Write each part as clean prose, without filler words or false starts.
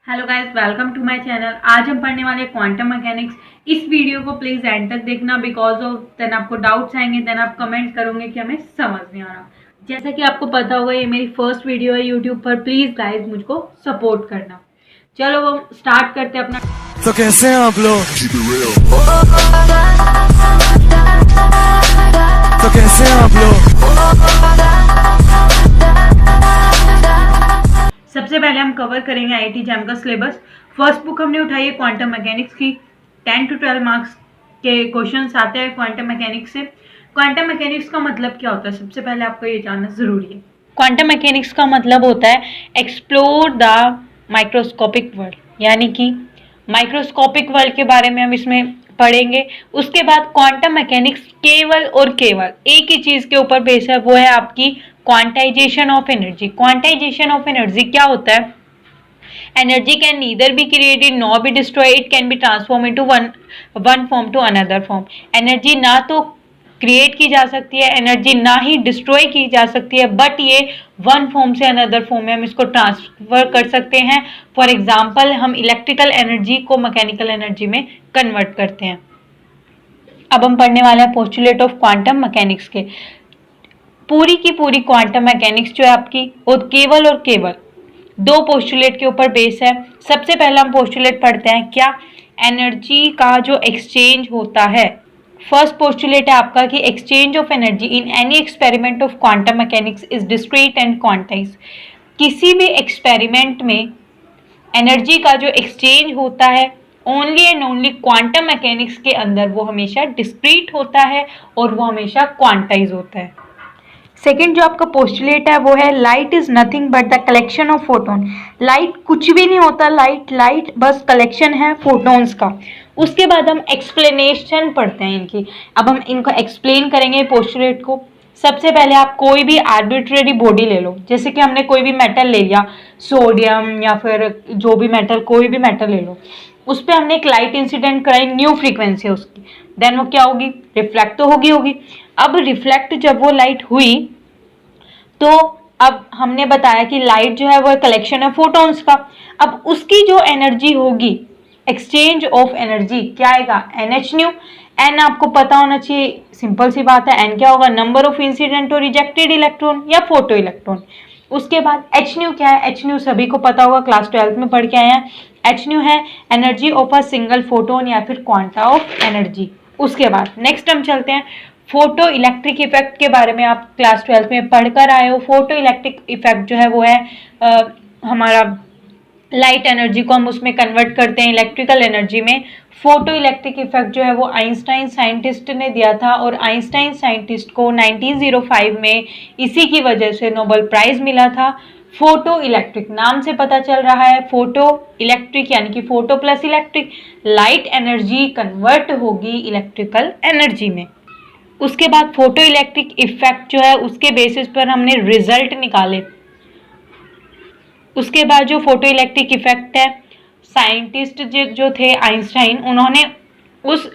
Hello guys, welcome to my channel. आज हम पढ़ने वाले क्वांटम मैकेनिक्स। इस वीडियो को प्लीज एंड तक देखना, बिकॉज ऑफ देन आपको डाउट्स आएंगे, देन आप कमेंट करोगे कि हमें समझ नहीं आ रहा। जैसा कि आपको पता होगा, ये मेरी फर्स्ट वीडियो है यूट्यूब पर। प्लीज गाइस मुझको सपोर्ट करना। चलो वो स्टार्ट करते हैं अपना। तो कैसे हैं आप लोग? तो कैसे हैं आप लोग? सबसे पहले हम कवर करेंगे आईआईटी जैम का सिलेबस। फर्स्ट बुक हमने उठाई है क्वांटम मैकेनिक्स की। 10 to 12 मार्क्स के क्वेश्चंस आते हैं क्वांटम मैकेनिक्स से। क्वांटम मैकेनिक्स का मतलब क्या होता है, सबसे पहले आपको ये जानना जरूरी है। क्वांटम मैकेनिक्स का मतलब होता है एक्सप्लोर द माइक्रोस्कोपिक वर्ल्ड, यानी कि माइक्रोस्कोपिक वर्ल्ड के बारे में हम इसमें पढ़ेंगे। उसके बाद क्वांटम मैकेनिक्स केवल और केवल एक ही चीज के ऊपर बेस है, वो है आपकी quantization of energy. Quantization of energy क्या होता है? Energy can neither be created nor be destroy, it can be transform into one form to another form. Energy ना तो क्रिएट की जा सकती है, एनर्जी ना ही डिस्ट्रॉय की जा सकती है, बट ये वन फॉर्म से अनदर फॉर्म में हम इसको ट्रांसफर कर सकते हैं। फॉर एग्जाम्पल, हम इलेक्ट्रिकल एनर्जी को मैकेनिकल एनर्जी में कन्वर्ट करते हैं। अब हम पढ़ने वाले हैं पोस्टुलेट ऑफ क्वांटम मैकेनिक्स के। पूरी की पूरी क्वांटम मैकेनिक्स जो है आपकी, वो केवल और केवल दो पोस्टुलेट के ऊपर बेस है। सबसे पहले हम पोस्टुलेट पढ़ते हैं, क्या? एनर्जी का जो एक्सचेंज होता है। फर्स्ट पोस्टुलेट है आपका कि exchange of energy in any experiment of quantum mechanics is discrete and quantize. किसी भी एक्सपेरिमेंट में एनर्जी का जो एक्सचेंज होता है only and only quantum mechanics के अंदर वो हमेशा डिस्क्रीट होता है और वो हमेशा क्वांटाइज होता है। सेकेंड जो आपका पोस्टुलेट है वो है light is nothing but the collection of photon. Light कुछ भी नहीं होता, लाइट बस कलेक्शन है फोटोन्स का। उसके बाद हम एक्सप्लेनेशन पढ़ते हैं इनकी। अब हम इनको एक्सप्लेन करेंगे पोस्टुलेट को। सबसे पहले आप कोई भी आर्बिट्रेरी बॉडी ले लो, जैसे कि हमने कोई भी मेटल ले लिया, सोडियम या फिर जो भी मेटल, कोई भी मेटल ले लो, उस पर हमने एक लाइट इंसिडेंट कराई, न्यू फ्रीक्वेंसी है उसकी, देन वो क्या होगी? रिफ्लेक्ट तो होगी। अब रिफ्लेक्ट जब वो लाइट हुई तो अब हमने बताया कि लाइट जो है वो कलेक्शन है फोटॉन्स का। अब उसकी जो एनर्जी होगी, एक्सचेंज ऑफ एनर्जी, क्या आएगा? NH-nu। एन आपको पता होना चाहिए, सिंपल सी बात है। एन क्या होगा? नंबर ऑफ इंसिडेंट और रिजेक्टेड इलेक्ट्रॉन या फोटो इलेक्ट्रॉन। उसके बाद H-nu क्या है? H-nu सभी को पता होगा, क्लास 12 में पढ़ के आए हैं। H-nu है energy of a single photon या फिर क्वांटा ऑफ एनर्जी। उसके बाद नेक्स्ट हम चलते हैं फोटो इलेक्ट्रिक इफेक्ट के बारे में। आप क्लास 12 में पढ़कर आए हो। फोटो इलेक्ट्रिक इफेक्ट जो है वो है हमारा लाइट एनर्जी को हम उसमें कन्वर्ट करते हैं इलेक्ट्रिकल एनर्जी में। फोटो इलेक्ट्रिक इफेक्ट जो है वो आइंस्टाइन साइंटिस्ट ने दिया था और आइंस्टाइन साइंटिस्ट को 1905 में इसी की वजह से नोबेल प्राइज मिला था। फोटो इलेक्ट्रिक नाम से पता चल रहा है, फोटो इलेक्ट्रिक यानी कि photo plus electric, light energy convert होगी इलेक्ट्रिकल एनर्जी में। उसके बाद फोटो इलेक्ट्रिक इफेक्ट जो है उसके बेसिस पर हमने रिजल्ट निकाले। उसके बाद जो फोटो इलेक्ट्रिक इफेक्ट है, साइंटिस्ट जो थे आइंस्टाइन, उन्होंने उस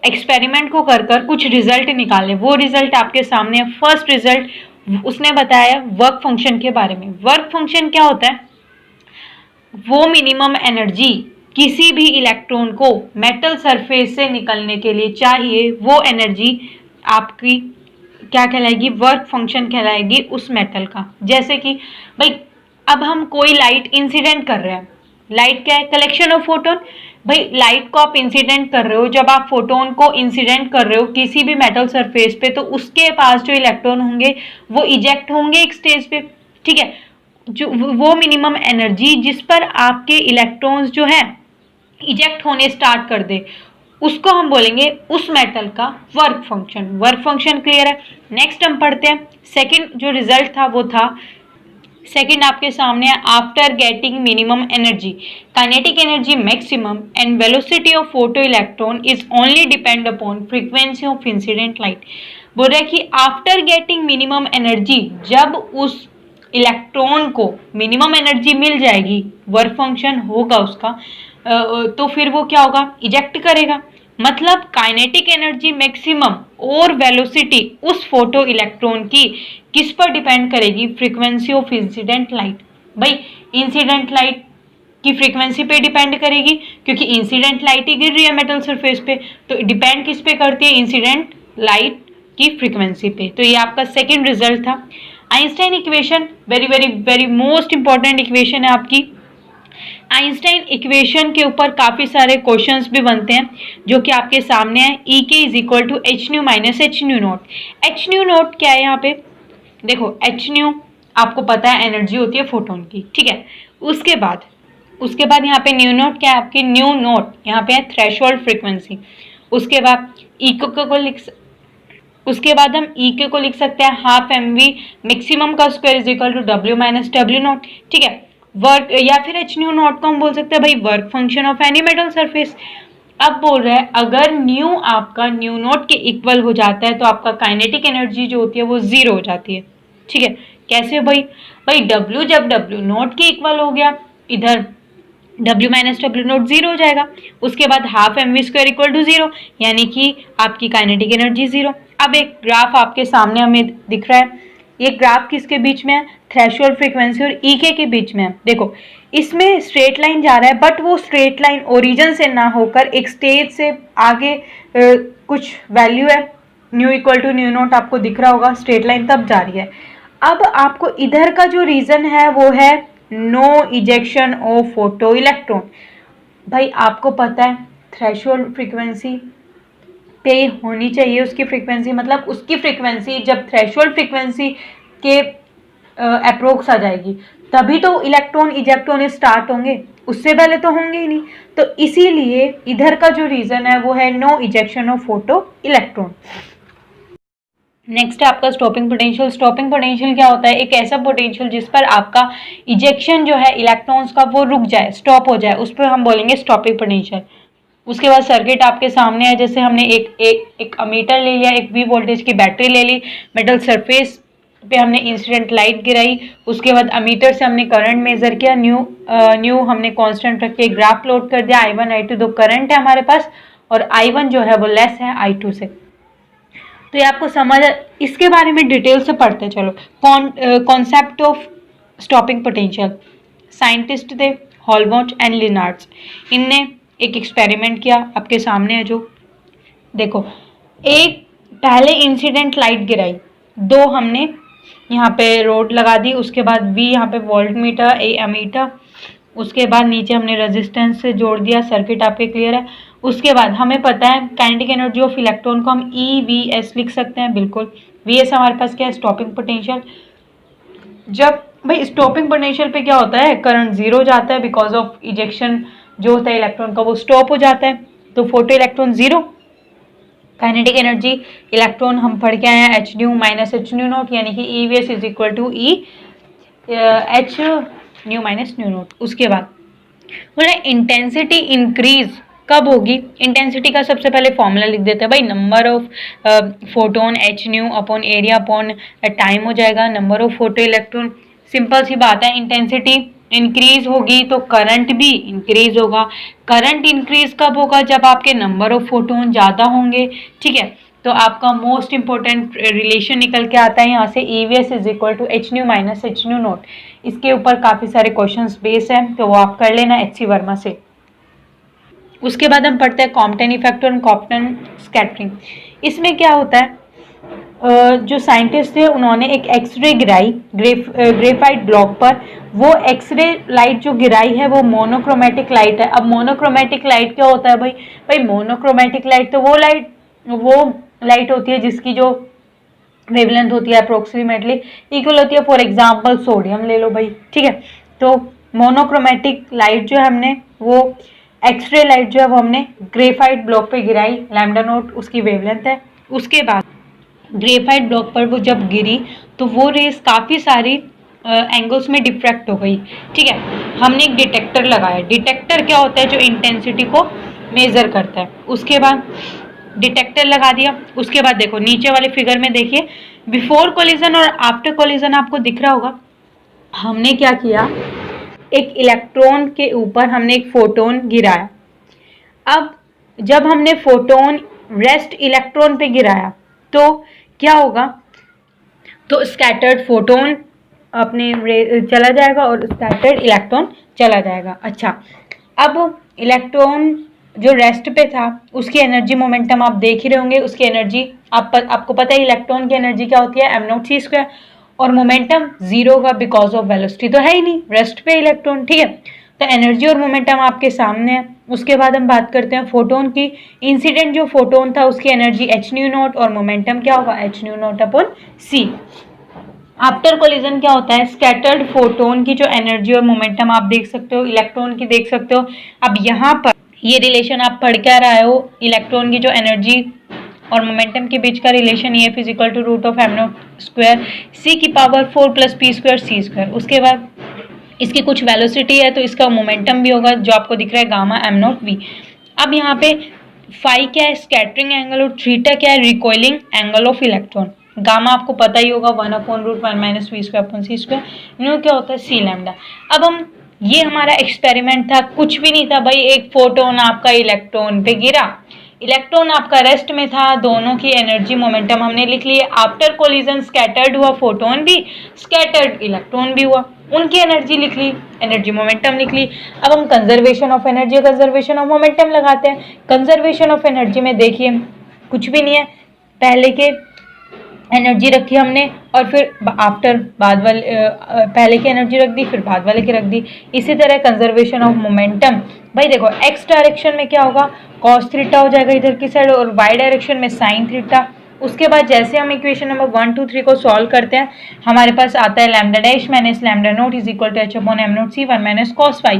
एक्सपेरिमेंट को कर कुछ रिजल्ट निकाले। वो रिजल्ट आपके सामने। फर्स्ट रिजल्ट उसने बताया वर्क फंक्शन के बारे में। वर्क फंक्शन क्या होता है? वो मिनिमम एनर्जी किसी भी इलेक्ट्रॉन को मेटल सरफेस से निकलने के लिए चाहिए, वो एनर्जी आपकी क्या कहलाएगी? वर्क फंक्शन कहलाएगी उस मेटल का। जैसे कि भाई अब हम कोई लाइट इंसिडेंट कर रहे हैं, लाइट क्या है? Collection of photon. भाई लाइट को आप इंसिडेंट कर रहे हो, जब आप फोटोन को इंसिडेंट कर रहे हो किसी भी मेटल सरफेस पे, तो उसके पास जो इलेक्ट्रॉन होंगे वो इजेक्ट होंगे एक स्टेज पे, ठीक है। जो वो मिनिमम एनर्जी जिस पर आपके इलेक्ट्रॉन्स जो है इजेक्ट होने स्टार्ट कर दे, उसको हम बोलेंगे उस मेटल का work function. Work function clear है। नेक्स्ट हम पढ़ते हैं सेकंड जो रिजल्ट था वो था, सेकंड आपके सामने है, after getting minimum energy kinetic energy maximum and velocity of photo electron is only depend upon frequency of incident light. बोल रहा है कि आफ्टर गेटिंग मिनिमम एनर्जी, जब उस इलेक्ट्रॉन को मिनिमम एनर्जी मिल जाएगी, वर्क फंक्शन होगा उसका, तो फिर वो क्या होगा? इजेक्ट करेगा। मतलब काइनेटिक एनर्जी मैक्सिमम और वेलोसिटी उस फोटो इलेक्ट्रॉन की किस पर डिपेंड करेगी? Frequency of incident light. भाई इंसिडेंट लाइट की फ्रीक्वेंसी पे डिपेंड करेगी, क्योंकि इंसिडेंट लाइट ही गिर रही है मेटल सरफेस पे, तो डिपेंड किस पे करती है, इंसिडेंट लाइट की फ्रीक्वेंसी पे। तो ये आपका सेकंड रिजल्ट था। Einstein equation very very very most important equation है आपकी। आइंस्टाइन इक्वेशन के ऊपर काफ़ी सारे क्वेश्चंस भी बनते हैं जो कि आपके सामने है। E K is equal to H nu minus H nu naught. H nu naught क्या है यहाँ पे, देखो एच न्यू आपको पता है एनर्जी होती है फोटोन की, ठीक है। उसके बाद यहाँ पे न्यू नोट क्या है आपकी, न्यू नोट यहाँ पे है थ्रेशोल्ड फ्रीक्वेंसी। उसके बाद उसके बाद हम ई के को लिख सकते हैं हाफ एम वी मैक्सिमम का square is equal to W minus W naught, ठीक है। वर्क या फिर एच न्यू नोट को हम बोल सकते हैं भाई work function of any metal surface. अब बोल रहा है अगर न्यू आपका न्यू नोट के इक्वल हो जाता है तो आपका काइनेटिक एनर्जी जो होती है वो जीरो हो जाती है, ठीक है। कैसे भाई डब्ल्यू जब डब्ल्यू नोट के इक्वल हो गया, इधर W minus W naught zero हो जाएगा। उसके बाद half M V square equal to zero, यानी कि आपकी काइनेटिक एनर्जी जीरो। अब एक ग्राफ आपके सामने हमें दिख रहा है, ये ग्राफ किसके बीच में है, थ्रेशोल्ड फ्रीक्वेंसी और ईके के बीच में है। देखो इसमें स्ट्रेट लाइन जा रहा है, बट वो स्ट्रेट लाइन ओरिजिन से ना होकर एक स्टेज से आगे कुछ वैल्यू है, nu equal to nu naught आपको दिख रहा होगा, स्ट्रेट लाइन तब जा रही है। अब आपको इधर का जो रीजन है वो है no ejection of photo electron. भाई आपको पता है थ्रेशोल्ड फ्रीक्वेंसी पे होनी चाहिए उसकी फ्रीक्वेंसी, मतलब उसकी फ्रीक्वेंसी जब थ्रेशोल्ड फ्रीक्वेंसी के अप्रोक्स आ जाएगी तभी तो इलेक्ट्रॉन इजेक्ट होने स्टार्ट होंगे, उससे पहले तो होंगे ही नहीं। तो इसीलिए इधर का जो रीजन है वो है no ejection of photo electron. Next है आपका स्टॉपिंग पोटेंशियल। स्टॉपिंग पोटेंशियल क्या होता है, एक ऐसा पोटेंशियल जिस पर आपका इजेक्शन जो है इलेक्ट्रॉन्स का वो रुक जाए, स्टॉप हो जाए, उस पर हम बोलेंगे स्टॉपिंग पोटेंशियल। उसके बाद सर्किट आपके सामने है, जैसे हमने एक अमीटर ले लिया, एक वी वोल्टेज की बैटरी ले ली, मेटल सरफेस पे हमने इंसिडेंट लाइट गिराई, उसके बाद अमीटर से हमने करंट मेजर किया, न्यू हमने कांस्टेंट रख के ग्राफ प्लॉट कर दिया, I1 I2 दो करंट है हमारे पास और I1 जो है वो लेस है I2 से। तो ये आपको समझ, इसके बारे में डिटेल से पढ़ते चलो। Concept of stopping potential, scientist थे हॉलमोट एंड लिनार्ड्स। इनने एक एक्सपेरिमेंट किया, आपके सामने है जो, देखो एक पहले इंसिडेंट लाइट गिराई, दो हमने यहाँ पे रोड लगा दी, उसके बाद V यहाँ पे वोल्ट मीटर, A एमीटर, उसके बाद नीचे हमने रेजिस्टेंस से जोड़ दिया, सर्किट आपके क्लियर है। उसके बाद हमें पता है काइनेटिक एनर्जी ऑफ इलेक्ट्रॉन को हम EVS लिख सकते हैं, बिल्कुल। VS हमारे पास क्या है, स्टॉपिंग पोटेंशियल। जब भाई स्टॉपिंग पोटेंशियल पे क्या होता है, करंट जीरो हो जाता है बिकॉज ऑफ इजेक्शन जो होता है इलेक्ट्रॉन का वो स्टॉप हो जाता है, तो photo electron zero. Kinetic energy electron हम पढ़ के आए हैं H nu minus H nu naught, यानी कि EVS is equal to H nu minus nu naught. उसके बाद बोले इंटेंसिटी इंक्रीज कब होगी, इंटेंसिटी का सबसे पहले फॉर्मूला लिख देते हैं भाई, number of photon h nu upon area upon time हो जाएगा, number of photo electron. Simple सी बात है, इंटेंसिटी इंक्रीज होगी तो करंट भी इंक्रीज होगा। करंट इंक्रीज कब होगा, जब आपके नंबर ऑफ फोटोन ज़्यादा होंगे, ठीक है। तो आपका मोस्ट इंपॉर्टेंट रिलेशन निकल के आता है यहाँ से, EVS is equal to H nu minus H nu naught. इसके ऊपर काफ़ी सारे क्वेश्चंस बेस हैं, तो वो आप कर लेना HC वर्मा से। उसके बाद हम पढ़ते हैं कॉम्पटन इफेक्ट और कॉम्पटन स्कैटरिंग। इसमें क्या होता है, जो साइंटिस्ट थे उन्होंने एक एक्सरे गिराई ग्रेफाइट ब्लॉक पर, वो एक्सरे लाइट जो गिराई है वो मोनोक्रोमेटिक लाइट है। अब मोनोक्रोमेटिक लाइट क्या होता है भाई मोनोक्रोमेटिक लाइट तो वो लाइट होती है जिसकी जो वेवलेंथ होती है अप्रोक्सीमेटली इक्वल होती है, फॉर एग्जांपल सोडियम ले लो भाई, ठीक है। तो मोनोक्रोमेटिक लाइट जो है हमने वो एक्सरे लाइट जो है वो हमने ग्रेफाइट ब्लॉक पे गिराई, लैम्डा नोट उसकी वेवलेंथ है। उसके बाद ग्रेफाइट ब्लॉक पर वो जब गिरी तो वो रेस काफ़ी सारी एंगल्स में डिफ्रैक्ट हो गई, ठीक है। हमने एक डिटेक्टर लगाया, डिटेक्टर क्या होता है, जो इंटेंसिटी को मेज़र करता है। उसके बाद डिटेक्टर लगा दिया, उसके बाद देखो नीचे वाले फिगर में देखिए, बिफोर कोलिजन और आफ्टर कोलिजन आपको दिख रहा होगा। हमने क्या किया, एक इलेक्ट्रॉन के ऊपर हमने एक फोटोन गिराया। अब जब हमने फोटोन रेस्ट इलेक्ट्रॉन पे गिराया तो क्या होगा, तो स्कैटर्ड फोटोन अपने चला जाएगा और स्कैटर्ड इलेक्ट्रॉन चला जाएगा। अच्छा, अब इलेक्ट्रॉन जो रेस्ट पे था उसकी एनर्जी मोमेंटम आप देख ही रहे होंगे, उसकी एनर्जी आपको पता है इलेक्ट्रॉन की एनर्जी क्या होती है, m0c², और मोमेंटम जीरो होगा बिकॉज ऑफ वेलोसिटी तो है ही नहीं, रेस्ट पे इलेक्ट्रॉन, ठीक है। तो एनर्जी और मोमेंटम आपके सामने है। उसके बाद हम बात करते हैं फोटोन की। इंसिडेंट जो फोटोन था उसकी एनर्जी h0 और मोमेंटम क्या होगा, h0/c। आफ्टर कोलिजन क्या होता है, स्कैटर्ड फोटोन की जो एनर्जी और मोमेंटम आप देख सकते हो, इलेक्ट्रॉन की देख सकते हो। अब यहाँ पर ये रिलेशन आप पढ़ के आ रहे हो, इलेक्ट्रॉन की जो एनर्जी और मोमेंटम के बीच का रिलेशन ये physical to √m0² c⁴ + p² c²। उसके बाद इसकी कुछ वेलोसिटी है तो इसका मोमेंटम भी होगा जो आपको दिख रहा है गामा m0v। अब यहाँ पे फाई क्या है, स्कैटरिंग एंगल, और थीटा क्या है, recoiling angle of electron. Gamma आपको पता ही होगा 1/√1 - v²/c²। न्यू क्या होता है, c λ। अब हम ये हमारा एक्सपेरिमेंट था, कुछ भी नहीं था भाई, एक फोटोन आपका इलेक्ट्रॉन पे गिरा, इलेक्ट्रॉन आपका रेस्ट में था, दोनों की एनर्जी मोमेंटम हमने लिख लिए। आफ्टर कोलिजन स्कैटर्ड हुआ फोटोन भी, स्कैटर्ड इलेक्ट्रॉन भी हुआ, उनकी एनर्जी लिख ली, एनर्जी मोमेंटम लिख ली। अब हम conservation of energy, conservation of momentum लगाते हैं। कंजर्वेशन ऑफ एनर्जी में देखिए कुछ भी नहीं है, पहले के एनर्जी रखी हमने और फिर आफ्टर बाद वाले पहले की एनर्जी रख दी, फिर बाद वाले की रख दी। इसी तरह कंजर्वेशन ऑफ मोमेंटम, भाई देखो एक्स डायरेक्शन में क्या होगा, cos थीटा हो जाएगा इधर की साइड, और वाई डायरेक्शन में साइन थीटा। उसके बाद जैसे हम इक्वेशन नंबर 1, 2, 3 को सॉल्व करते हैं, हमारे पास आता है λ' - λ0 = h/m0c 1 - cos phi।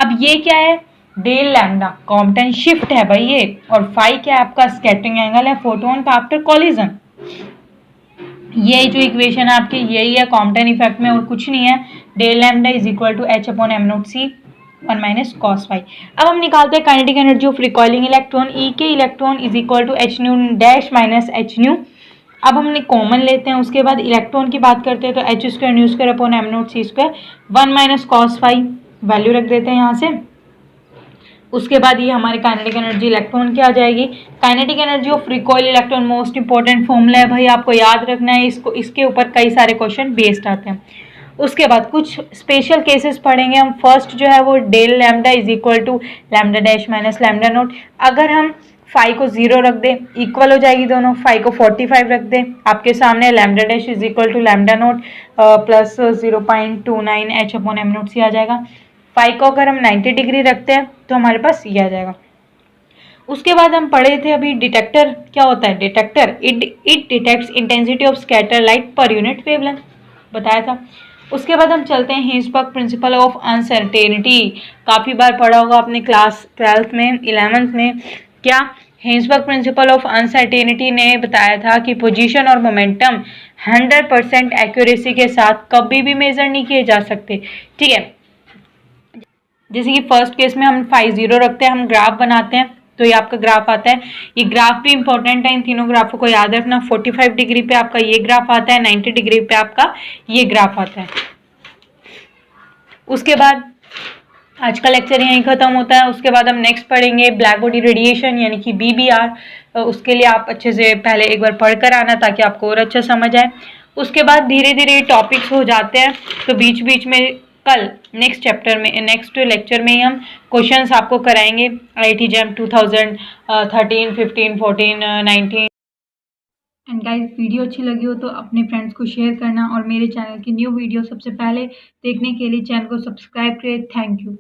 अब ये क्या है, डेल लैम्डा, कॉम्पटन शिफ्ट है भाई ये, और फाई क्या है आपका स्कैटरिंग एंगल है फोटोन का आफ्टर कॉलिजन। ये जो इक्वेशन है आपकी यही है कॉम्पटन इफेक्ट में, और कुछ नहीं है। Del lambda = h/m0c 1 - cos phi। अब हम निकालते हैं kinetic energy of recoiling electron, E के इलेक्ट्रॉन = h - अब हमने कॉमन लेते हैं, उसके बाद इलेक्ट्रॉन की बात करते हैं तो h²/m0c² 1 - cos phi वैल्यू रख देते हैं यहाँ से। उसके बाद ये हमारी काइनेटिक एनर्जी इलेक्ट्रॉन की आ जाएगी। Kinetic energy of recoil electron most important formula है भाई, आपको याद रखना है इसको, इसके ऊपर कई सारे क्वेश्चन बेस्ड आते हैं। उसके बाद कुछ स्पेशल केसेस पढ़ेंगे हम। फर्स्ट जो है वो डेल लैम्डा = λ' - λ0। अगर हम फाई को 0 रख दें, इक्वल हो जाएगी दोनों, फाई को 45 रख दें, आपके सामने λ' = λ0 प्लस 0.29 h/m0c आ जाएगा। फाई को अगर हम 90 डिग्री रखते हैं तो हमारे पास ये आ जाएगा। उसके बाद हम पढ़े थे अभी डिटेक्टर क्या होता है, detector it detects intensity of scatter light per unit wavelength, बताया था। उसके बाद हम चलते हैं हिंसबर्ग प्रिंसिपल ऑफ अनसर्टेनिटी, काफ़ी बार पढ़ा होगा अपने क्लास 12th में 11th में। क्या, हिंसबर्ग प्रिंसिपल ऑफ अनसर्टेनिटी ने बताया था कि पोजीशन और मोमेंटम 100% एक्यूरेसी के साथ कभी भी मेजर नहीं किए जा सकते, ठीक है। जैसे कि फर्स्ट केस में हम फाई 0 रखते हैं, हम ग्राफ बनाते हैं तो ये आपका ग्राफ आता है। ये ग्राफ भी इंपॉर्टेंट है, इन तीनों ग्राफों को याद रखना। 45 डिग्री पे आपका ये ग्राफ आता है, 90 डिग्री पे आपका ये ग्राफ आता है। उसके बाद आज का लेक्चर यहीं खत्म होता है। उसके बाद हम नेक्स्ट पढ़ेंगे ब्लैक बॉडी रेडिएशन यानी कि BBR। उसके लिए आप अच्छे से पहले एक बार पढ़ कर आना ताकि आपको और अच्छा समझ आए। उसके बाद धीरे धीरे टॉपिक्स हो जाते हैं, तो बीच बीच में कल नेक्स्ट चैप्टर में, नेक्स्ट लेक्चर में ही हम क्वेश्चंस आपको कराएंगे IIT JAM 2013, 15, 14, 19। And guys, video अच्छी लगी हो तो अपने फ्रेंड्स को शेयर करना, और मेरे चैनल की न्यू वीडियो सबसे पहले देखने के लिए चैनल को सब्सक्राइब करें। Thank you.